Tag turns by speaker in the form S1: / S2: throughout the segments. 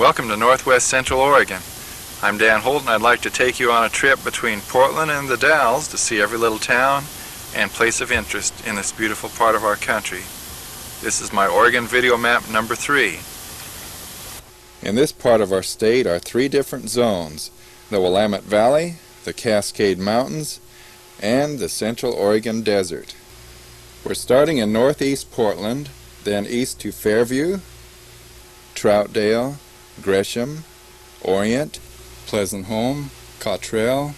S1: Welcome to Northwest Central Oregon. I'm Dan Holt, and I'd like to take you on a trip between Portland and the Dalles to see every little town and place of interest in this beautiful part of our country. This is my Oregon video map number 3. In this part of our state are 3 different zones: the Willamette Valley, the Cascade Mountains, and the Central Oregon Desert. We're starting in northeast Portland, then east to Fairview, Troutdale, Gresham, Orient, Pleasant Home, Cottrell,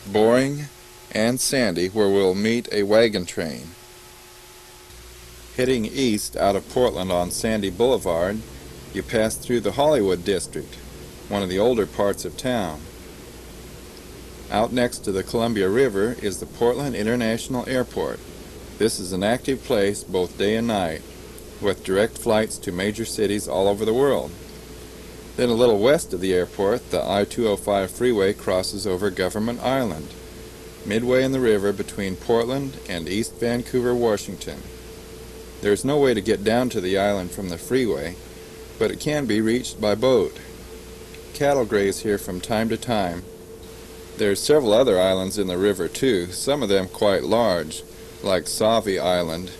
S1: Boring, and Sandy, where we'll meet a wagon train. Heading east out of Portland on Sandy Boulevard, you pass through the Hollywood district, one of the older parts of town. Out next to the Columbia River is the Portland International Airport. This is an active place both day and night, with direct flights to major cities all over the world. Then a little west of the airport, the I-205 freeway crosses over Government Island, midway in the river between Portland and East Vancouver, Washington. There's no way to get down to the island from the freeway, but it can be reached by boat. Cattle graze here from time to time. There's several other islands in the river too, some of them quite large, like Sauvie Island.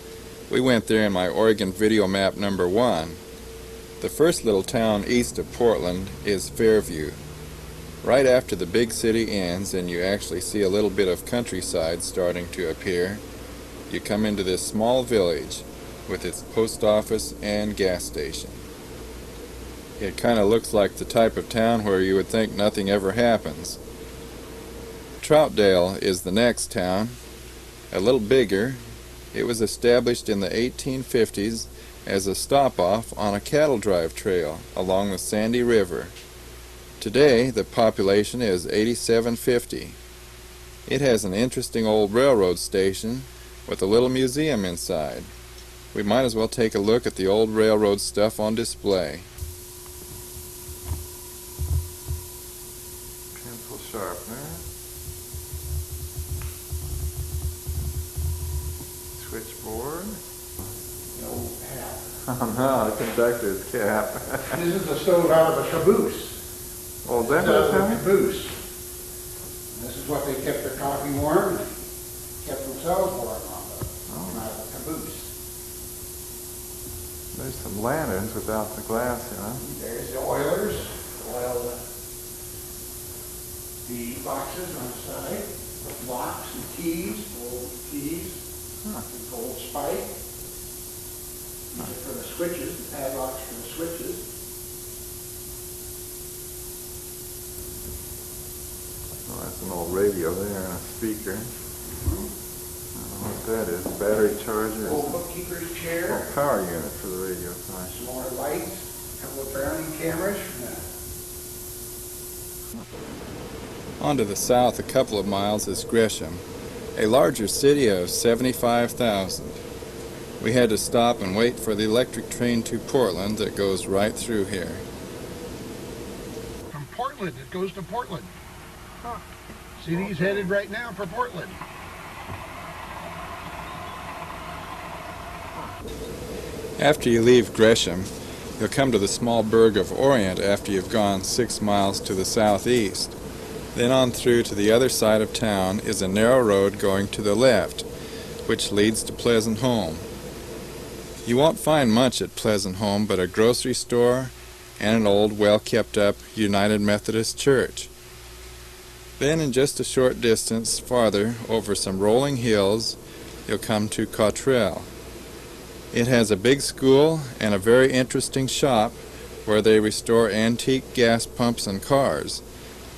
S1: We went there in my Oregon video map number 1. The first little town east of Portland is Fairview. Right after the big city ends and you actually see a little bit of countryside starting to appear, you come into this small village with its post office and gas station. It kind of looks like the type of town where you would think nothing ever happens. Troutdale is the next town, a little bigger. It was established in the 1850s as a stop-off on a cattle drive trail along the Sandy River. Today, the population is 8,750. It has an interesting old railroad station with a little museum inside. We might as well take a look at the old railroad stuff on display. Pencil sharpener. Switchboard.
S2: No hat.
S1: Oh no, a conductor's cap.
S2: This is a stove out of a caboose.
S1: Oh, that
S2: Out
S1: is
S2: of a
S1: how?
S2: caboose. And this is what they kept their coffee warm, and kept themselves warm on out of a caboose.
S1: There's some lanterns without the glass in them.
S2: There's the oilers, oil the boxes on the side, with locks and keys, gold keys, and gold spike. These are for the switches, the padlocks for the switches.
S1: Oh, that's an old radio there and a speaker. I don't know what that is. Battery charger.
S2: Old bookkeeper's chair.
S1: Oh, power unit for the radio. Sorry.
S2: Some more lights, a couple of Browning cameras.
S1: On to the south a couple of miles is Gresham, a larger city of 75,000. We had to stop and wait for the electric train to Portland that goes right through here.
S2: From Portland, it goes to Portland. City's headed right now for Portland.
S1: After you leave Gresham, you'll come to the small burg of Orient after you've gone 6 miles to the southeast. Then on through to the other side of town is a narrow road going to the left, which leads to Pleasant Home. You won't find much at Pleasant Home but a grocery store and an old, well-kept-up United Methodist Church. Then in just a short distance farther, over some rolling hills, you'll come to Cottrell. It has a big school and a very interesting shop where they restore antique gas pumps and cars.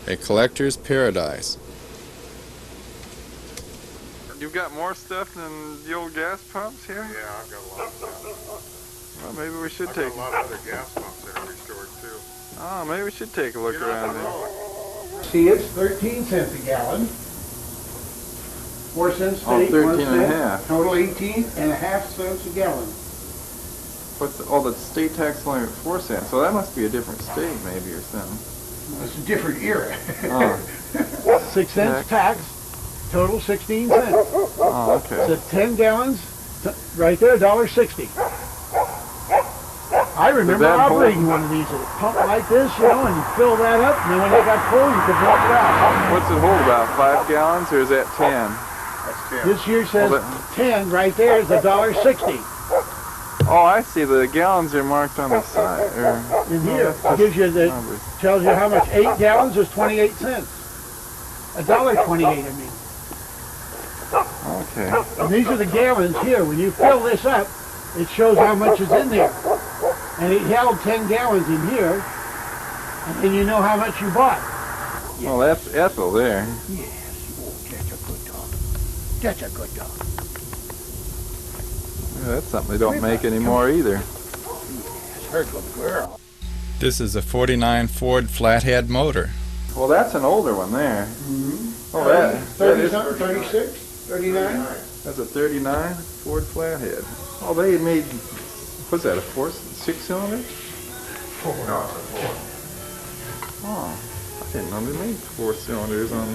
S1: A collector's paradise. You've got more stuff than the old gas pumps here?
S3: Yeah, I've got a lot of stuff.
S1: Well, maybe we should
S3: I've
S1: take...
S3: got a lot of other gas pumps that are restored too.
S1: Oh, maybe we should take a look around there.
S2: See, it's 13 cents a gallon. 4 cents state,
S1: 13
S2: 1
S1: and a
S2: cent,
S1: half.
S2: total 18 and a half cents a gallon.
S1: What's the, the state tax only 4 cents, so that must be a different state maybe or something.
S2: It's a different era.
S1: Oh.
S2: 6 cents tax, total 16 cents.
S1: Oh, okay.
S2: So 10 gallons, right there, $1.60. I remember
S1: that hold-
S2: operating one of these. It pumped like this, you know, and you fill that up, and then when it got full, you could drop it out.
S1: What's it hold, about 5 gallons, or is that 10?
S3: That's 10.
S2: This here says
S1: Well,
S2: 10 right there is $1.60.
S1: Oh, I see. The gallons are marked on the side.
S2: In here, it gives you the,
S1: numbers.
S2: tells you how much 8 gallons is 28 cents. $1.28, I mean.
S1: Okay.
S2: And these are the gallons here. When you fill this up, it shows how much is in there. And it held 10 gallons in here, and then you know how much you bought.
S1: Well, that's Ethel there.
S2: Yes, oh, that's a good dog. That's a good dog.
S1: Yeah, that's something they don't make anymore either.
S2: Yes, her good girl.
S1: This is a 49 Ford flathead motor. Well, that's an older one there. Oh, that
S2: 30 something, 36, 39?
S1: That's a 39 Ford flathead. Oh, they made, what's that, a 6-cylinder?
S3: No, it's a 4.
S1: Oh, I didn't know they made 4 cylinders on.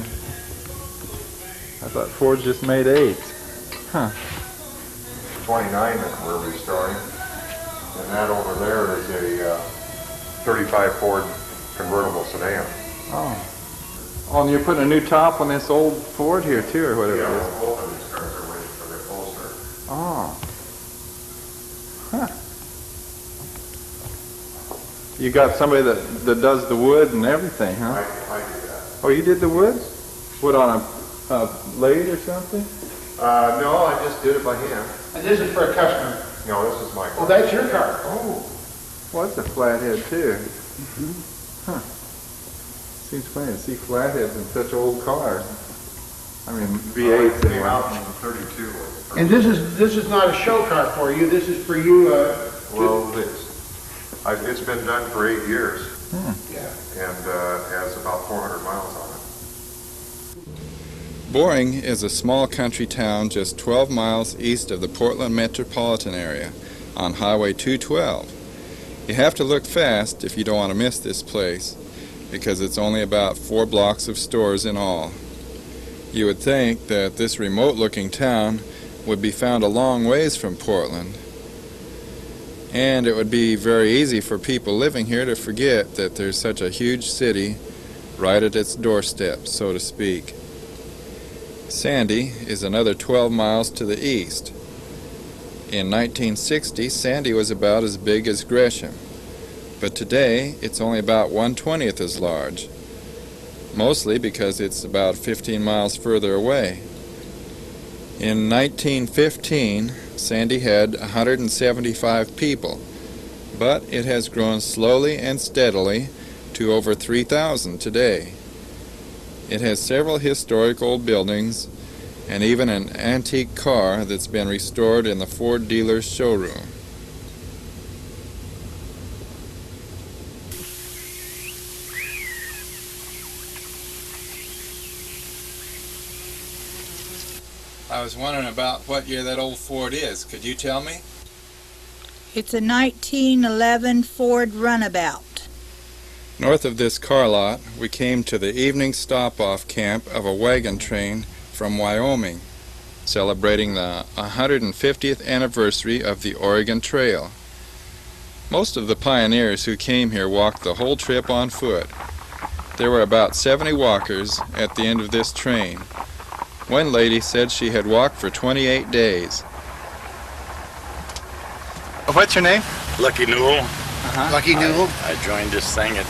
S1: I thought Ford just made 8. Huh.
S3: 29 that we're restoring. And that over there is a 35 Ford convertible sedan.
S1: Oh. Oh, and you're putting a new top on this old Ford here too, or whatever it is.
S3: Both of these cars are waiting for the upholsterer.
S1: Oh. Huh. You got somebody that does the wood and everything, huh?
S3: I do that.
S1: Oh, you did the wood? Wood on a lathe or something?
S3: No, I just did it by hand.
S2: And this is for a customer.
S3: No, this is my car.
S2: Well, that's your car.
S1: Oh. Well, that's a flathead too. Huh. Seems funny to see flatheads in such old cars. I mean, V8s
S3: It came
S1: anyway.
S3: out in 32.
S2: And this is not a show car for you. This is for you.
S3: Well, it's been done for 8 years
S2: Yeah.
S3: and has about 400 miles on it.
S1: Boring is a small country town just 12 miles east of the Portland metropolitan area on Highway 212. You have to look fast if you don't want to miss this place, because it's only about 4 blocks of stores in all. You would think that this remote-looking town would be found a long ways from Portland, and it would be very easy for people living here to forget that there's such a huge city right at its doorstep, so to speak. Sandy is another 12 miles to the east. In 1960, Sandy was about as big as Gresham, but today it's only about 1/20th as large, mostly because it's about 15 miles further away. In 1915, Sandy had 175 people, but it has grown slowly and steadily to over 3,000 today. It has several historic old buildings and even an antique car that's been restored in the Ford dealer's showroom. I was wondering about what year that old Ford is. Could you tell me?
S4: It's a 1911 Ford Runabout.
S1: North of this car lot, we came to the evening stop-off camp of a wagon train from Wyoming, celebrating the 150th anniversary of the Oregon Trail. Most of the pioneers who came here walked the whole trip on foot. There were about 70 walkers at the end of this train. One lady said she had walked for 28 days. What's your name?
S5: Lucky Newell.
S2: Lucky Newell.
S5: I joined this thing at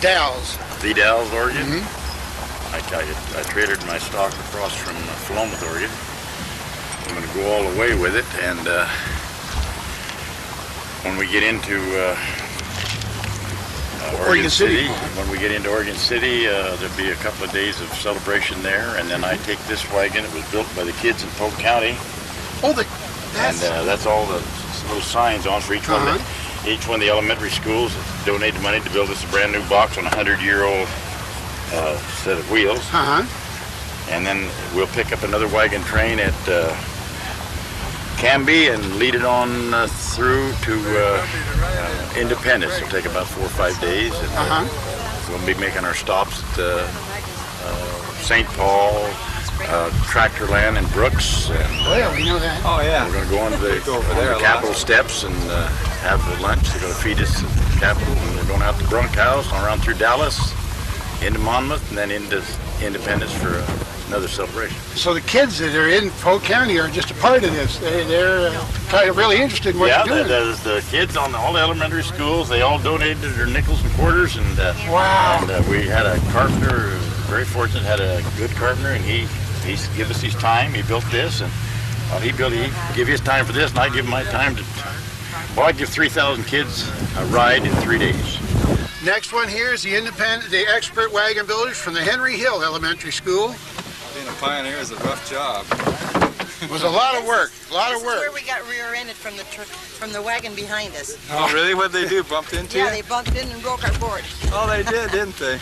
S2: Dalles.
S5: the Dalles, Oregon. I traded my stock across from Philomath, Oregon. I'm going to go all the way with it, and when we get into Oregon City, there'll be a couple of days of celebration there, and then I take this wagon. It was built by the kids in Polk County.
S2: Oh,
S5: That's all the little signs on for each one. Each one of the elementary schools donated money to build us a brand new box on a 100-year-old set of wheels. And then we'll pick up another wagon train at Canby and lead it on through to Independence. It'll take about 4 or 5 days. And, we'll be making our stops at St. Paul, tractor land in Brooks, and
S2: Well, we know that.
S1: Oh, yeah.
S5: we're going to go on to the,
S1: Go over there a lot.
S5: Capitol steps and have the lunch. They're going to feed us at the Capitol, and we're going out to Brunkhouse, on around through Dallas, into Monmouth, and then into Independence for another celebration.
S2: So the kids that are in Polk County are just a part of this. They're kind of really interested in what
S5: Yeah,
S2: you're doing.
S5: the kids on all the elementary schools, they all donated their nickels and quarters, and
S2: Wow.
S5: and we had a carpenter, very fortunate, had a good carpenter, and he give us his time. He built this, and he give his time for this, and I give my time to. Well, I give 3,000 kids a ride in 3 days.
S2: Next one here is the expert wagon builders from the Henry Hill Elementary School.
S1: Being a pioneer is a rough job.
S2: It was a lot of work,
S6: This is where we got rear-ended from the wagon behind us.
S1: Oh, really? What'd they do? Bumped into
S6: Yeah,
S1: you?
S6: they bumped in and broke our board.
S1: Oh, they did, didn't they?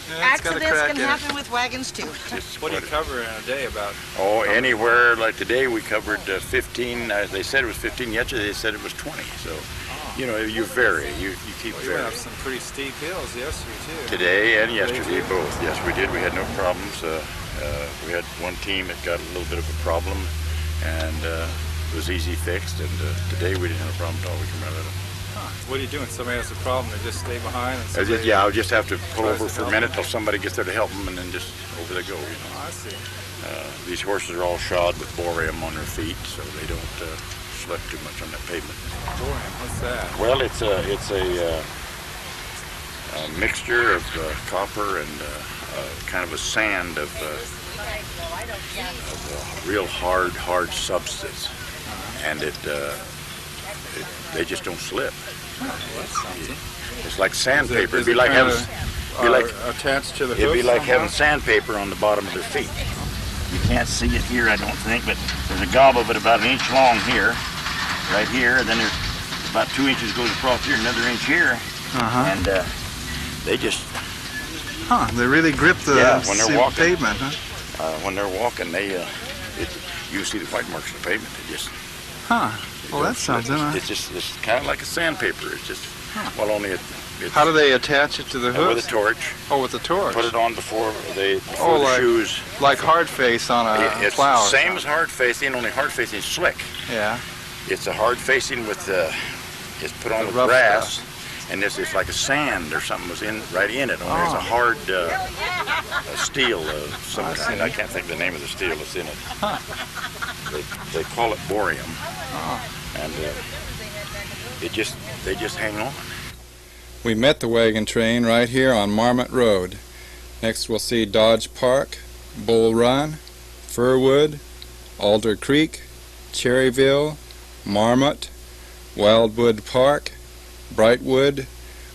S1: Yeah, it's got a
S6: Accidents
S1: crack
S6: can
S1: in it.
S6: happen with wagons too.
S1: What do you cover in a day about?
S5: Oh, anywhere like today we covered 15. They said it was 15 yesterday. They said it was 20. So, you know, you vary. You keep
S1: Well, you went
S5: varying.
S1: up some pretty steep hills yesterday, too.
S5: Today and yesterday, both. Yes, we did. We had no problems. We had one team that got a little bit of a problem, and it was easy fixed. And today we didn't have a problem at all. We came right out of it.
S1: What are you doing? Somebody has a problem, they just stay behind? And somebody...
S5: Yeah, I'll just have to pull
S1: tries
S5: over
S1: to
S5: for a
S1: help
S5: minute
S1: them.
S5: till somebody gets there to help them, and then just over they go. You know.
S1: Oh, I see.
S5: These horses are all shod with boreum on their feet, so they don't slip too much on that pavement.
S1: Boring. What's that?
S5: Well, it's a mixture of copper and kind of a sand of a real hard substance, and they just don't slip.
S1: Well, that's something.
S5: It's like sandpaper.
S1: Is
S5: It'd be like
S1: kind
S5: having
S1: of, attached to the
S5: it'd be
S1: hoof
S5: like
S1: somehow?
S5: having sandpaper on the bottom of their feet. You can't see it here, I don't think, but there's a gob of it about an inch long here, right here, and then there's about 2 inches goes across here, another inch here, and they just,
S1: They really grip the
S5: Yeah, when they're walking.
S1: pavement, huh?
S5: when they're walking, you see the white marks on the pavement. They just.
S1: Huh.
S5: they
S1: Well,
S5: don't
S1: that's
S5: slip.
S1: something, huh?
S5: It's kind of like a sandpaper. It's just, well, only it's
S1: How do they attach it to the hoof?
S5: with a torch.
S1: Oh, with the torch.
S5: Put it on before the
S1: like
S5: shoes.
S1: Like hard face on a
S5: It's
S1: plow. or
S5: same as
S1: something.
S5: hard facing, only hard facing is slick.
S1: Yeah.
S5: It's a hard facing with it's put on
S1: The
S5: with
S1: rough
S5: grass, and this is like a sand or something was right in it. Only it's a hard steel of some kind. I can't think of the name of the steel that's in it. They call it boreum, and they just hang on. We met the wagon train right here on Marmot Road. Next we'll see Dodge Park, Bull Run, Firwood, Alder Creek, Cherryville, Marmot, Wildwood Park, Brightwood,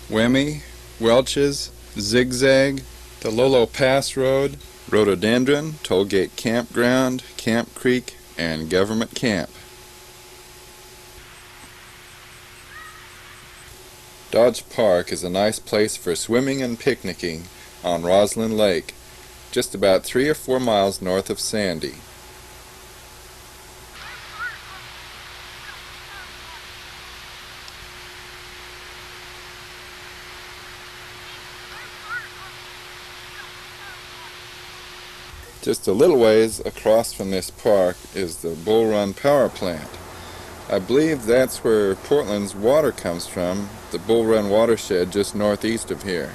S5: Wemme, Welches, Zigzag, the Lolo Pass Road, Rhododendron, Tollgate Campground, Camp Creek, and Government Camp. Dodge Park is a nice place for swimming and picnicking on Roslyn Lake, just about 3 or 4 miles north of Sandy. Just a little ways across from this park is the Bull Run Power Plant. I believe that's where Portland's water comes from, the Bull Run watershed just northeast of here.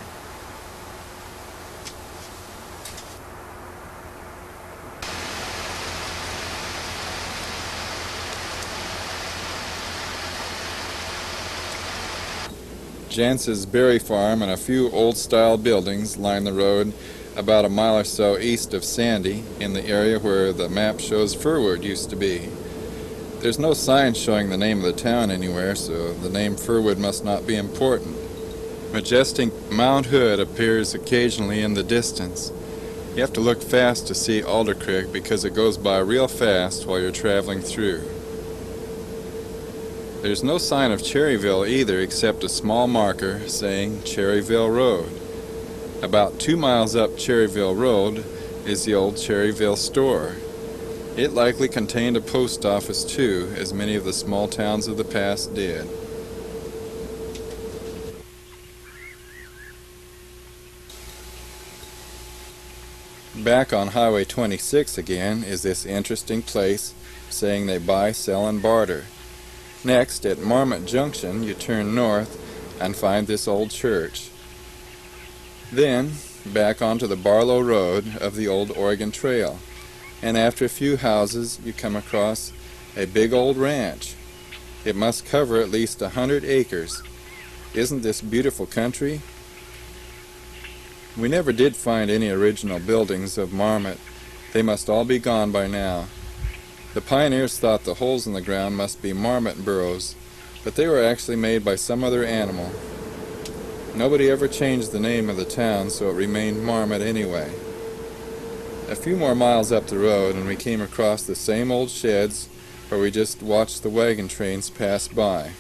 S5: Jance's Berry Farm and a few old-style buildings line the road about a mile or so east of Sandy, in the area where the map shows Firwood used to be. There's no sign showing the name of the town anywhere, so the name Firwood must not be important. Majestic Mount Hood appears occasionally in the distance. You have to look fast to see Alder Creek because it goes by real fast while you're traveling through. There's no sign of Cherryville either, except a small marker saying Cherryville Road. About 2 miles up Cherryville Road is the old Cherryville store. It likely contained a post office too, as many of the small towns of the past did.
S1: Back on Highway 26 again is this interesting place saying they buy, sell, and barter. Next, at Marmot Junction, you turn north and find this old church. Then, back onto the Barlow Road of the old Oregon Trail, and after a few houses, you come across a big old ranch. It must cover at least 100 acres. Isn't this beautiful country? We never did find any original buildings of Marmot. They must all be gone by now. The pioneers thought the holes in the ground must be marmot burrows, but they were actually made by some other animal. Nobody ever changed the name of the town, so it remained Marmot anyway. A few more miles up the road and we came across the same old sheds where we just watched the wagon trains pass by.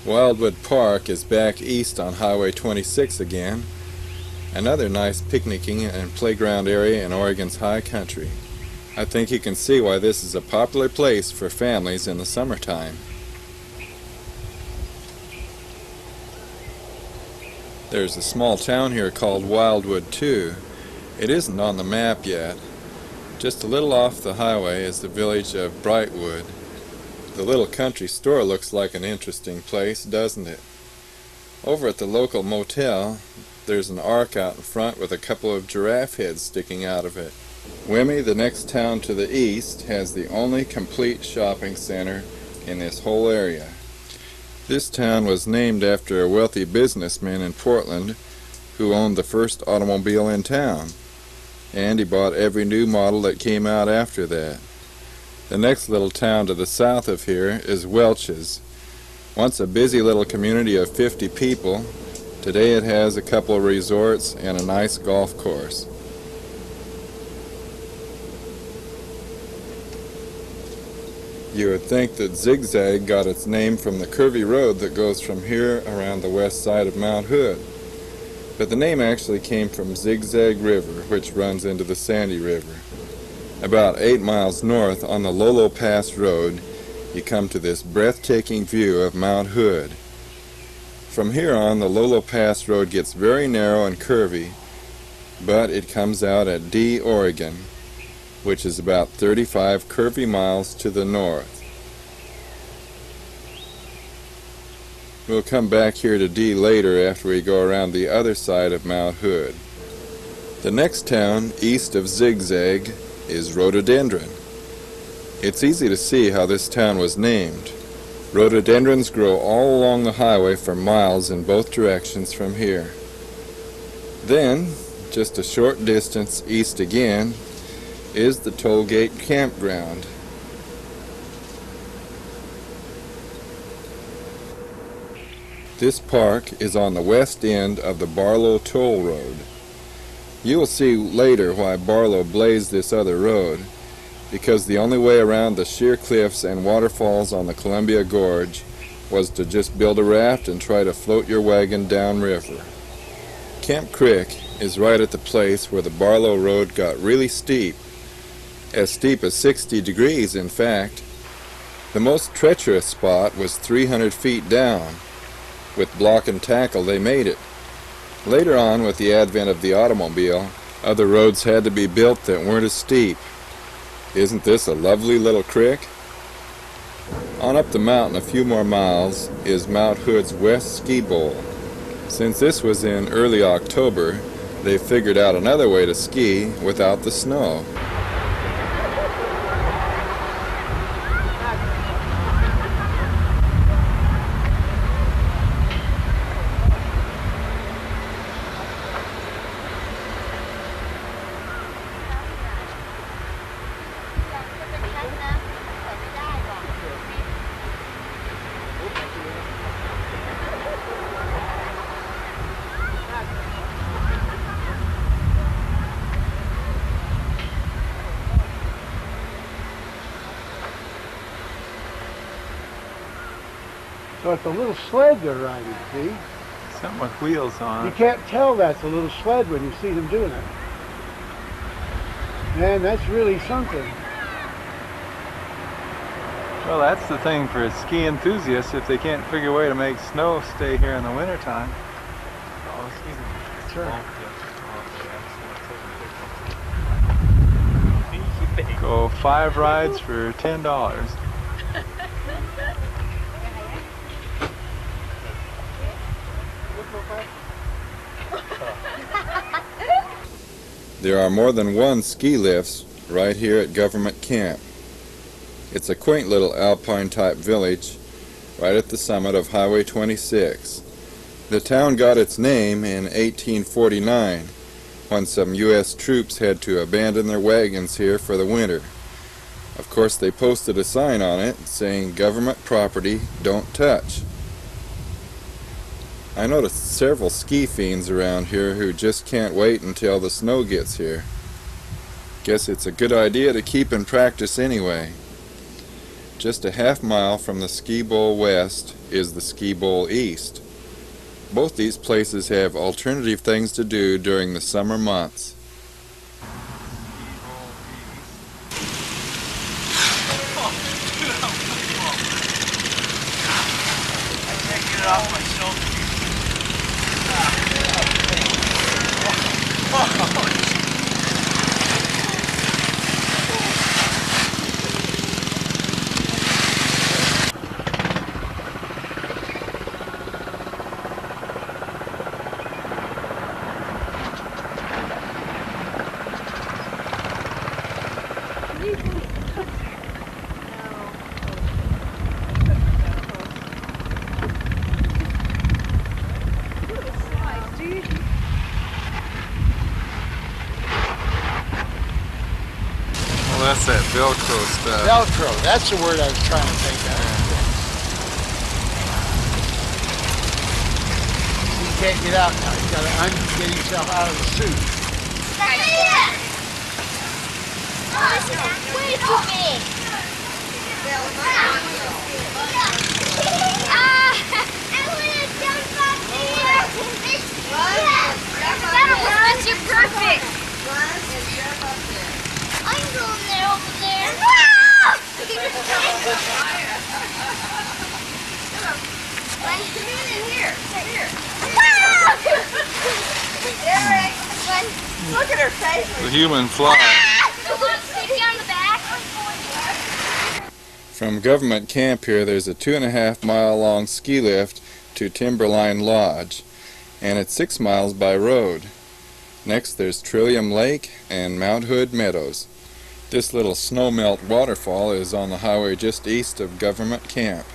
S1: Wildwood Park is back east on Highway 26 again, another nice picnicking and playground area in Oregon's high country. I think you can see why this is a popular place for families in the summertime. There's a small town here called Wildwood too. It isn't on the map yet. Just a little off the highway is the village of Brightwood. The little country store looks like an interesting place, doesn't it? Over at the local motel, there's an ark out in front with a couple of giraffe heads sticking out of it. Wemme, the next town to the east, has the only complete shopping center in this whole area. This town was named after a wealthy businessman in Portland who owned the first automobile in town, and he bought every new model that came out after that. The next little town to the south of here is Welches. Once a busy little community of 50 people, today it has a couple of resorts and a nice golf course. You would think that Zigzag got its name from the curvy road that goes from here around the west side of Mount Hood. But the name actually came from Zigzag River, which runs into the Sandy River. About 8 miles north on the Lolo Pass Road, you come to this breathtaking view of Mount Hood. From here on, the Lolo Pass Road gets very narrow and curvy, but it comes out at D, Oregon, which is about 35 curvy miles to the north. We'll come back here to D later after we go around the other side of Mount Hood. The next town east of Zigzag is Rhododendron. It's easy to see how this town was named. Rhododendrons grow all along the highway for miles in both directions from here. Then, just a short distance east again, is the Tollgate Campground. This park is on the west end of the Barlow Toll Road. You will see later why Barlow blazed this other road, because the only way around the sheer cliffs and waterfalls on the Columbia Gorge was to just build a raft and try to float your wagon downriver. Camp Creek is right at the place where the Barlow Road got really steep as 60 degrees in fact. The most treacherous spot was 300 feet down. With block and tackle they made it. Later on, with the advent of the automobile, other roads had to be built that weren't as steep. Isn't this a lovely little creek? On up the mountain a few more miles is Mount Hood's West Ski Bowl. Since this was in early October, they figured out another way to ski without the snow.
S2: So it's a little sled they're riding, see?
S1: Something with wheels on
S2: You can't tell that's a little sled when you see them doing it. Man, that's really something.
S1: Well, that's the thing for ski enthusiasts if they can't figure a way to make snow stay here in the wintertime.
S2: That's right.
S1: Go 5 rides for $10. There are more than one ski lifts right here at Government Camp. It's a quaint little alpine-type village right at the summit of Highway 26. The town got its name in 1849 when some U.S. troops had to abandon their wagons here for the winter. Of course, they posted a sign on it saying, "Government property, don't touch." I noticed several ski fiends around here who just can't wait until the snow gets here. Guess it's a good idea to keep in practice anyway. Just a half mile from the ski bowl west is the ski bowl east. Both these places have alternative things to do during the summer months.
S2: I can't get it off myself.
S1: Well, that's that Velcro stuff.
S2: Velcro, that's the word I was trying to think of. He can't get out now. He's got to get himself out of the suit.
S7: Oh, this is way too big. I want to jump up there. That's your perfect. I'm going there over there.
S6: Look at her face.
S1: The human fly.
S7: On the back.
S1: From Government Camp here, there's a 2.5 mile long ski lift to Timberline Lodge, and it's 6 miles by road. Next there's Trillium Lake and Mount Hood Meadows. This little snowmelt waterfall is on the highway just east of Government Camp.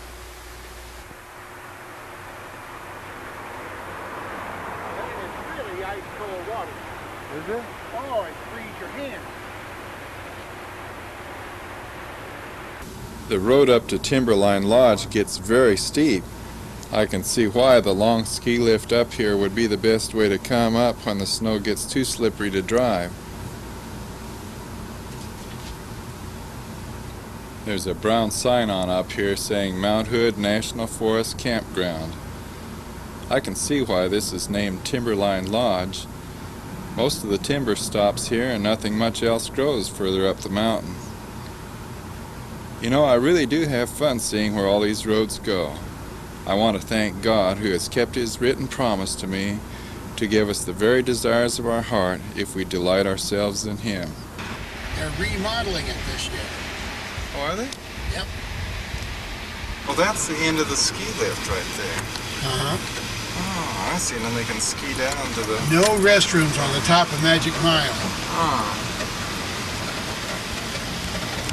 S2: It's really ice cold water.
S1: Is it?
S2: Oh, it frees your hands.
S1: The road up to Timberline Lodge gets very steep. I can see why the long ski lift up here would be the best way to come up when the snow gets too slippery to drive. There's a brown sign on up here saying Mount Hood National Forest Campground. I can see why this is named Timberline Lodge. Most of the timber stops here and nothing much else grows further up the mountain. You know, I really do have fun seeing where all these roads go. I want to thank God who has kept His written promise to me to give us the very desires of our heart if we delight ourselves in Him.
S2: They're remodeling it this year.
S1: Oh, are they?
S2: Yep.
S1: Well, that's the end of the ski lift right there.
S2: Uh-huh.
S1: Oh, I see. And then they can ski down to the...
S2: No restrooms on the top of Magic Mile.
S1: Ah.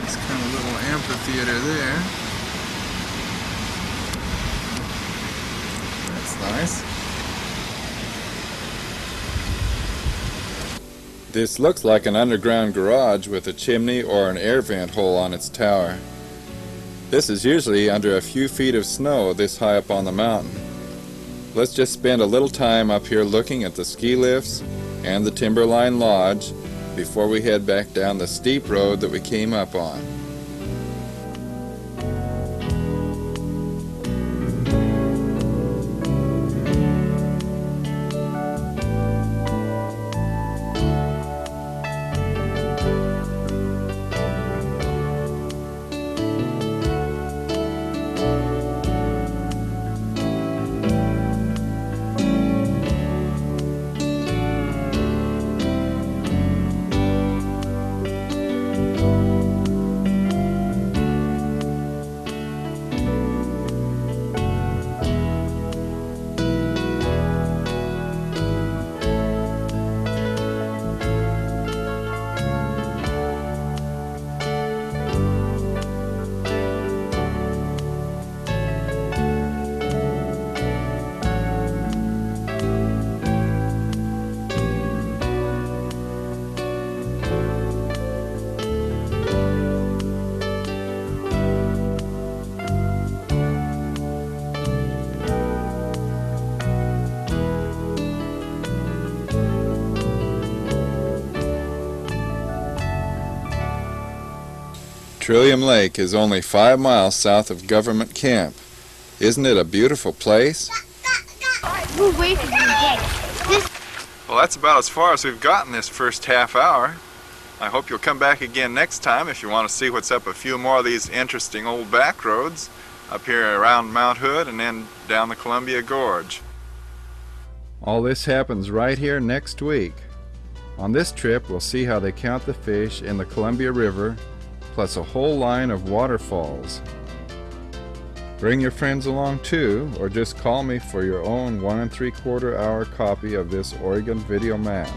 S1: It's kind of a little amphitheater there. That's nice. This looks like an underground garage with a chimney or an air vent hole on its tower. This is usually under a few feet of snow this high up on the mountain. Let's just spend a little time up here looking at the ski lifts and the Timberline Lodge before we head back down the steep road that we came up on. Trillium Lake is only 5 miles south of Government Camp. Isn't it a beautiful place?
S7: We're way from the gate.
S1: Well, that's about as far as we've gotten this first half hour. I hope you'll come back again next time if you want to see what's up a few more of these interesting old back roads up here around Mount Hood and then down the Columbia Gorge. All this happens right here next week. On this trip, we'll see how they count the fish in the Columbia River, plus a whole line of waterfalls. Bring your friends along too, or just call me for your own 1 3/4 hour copy of this Oregon video map.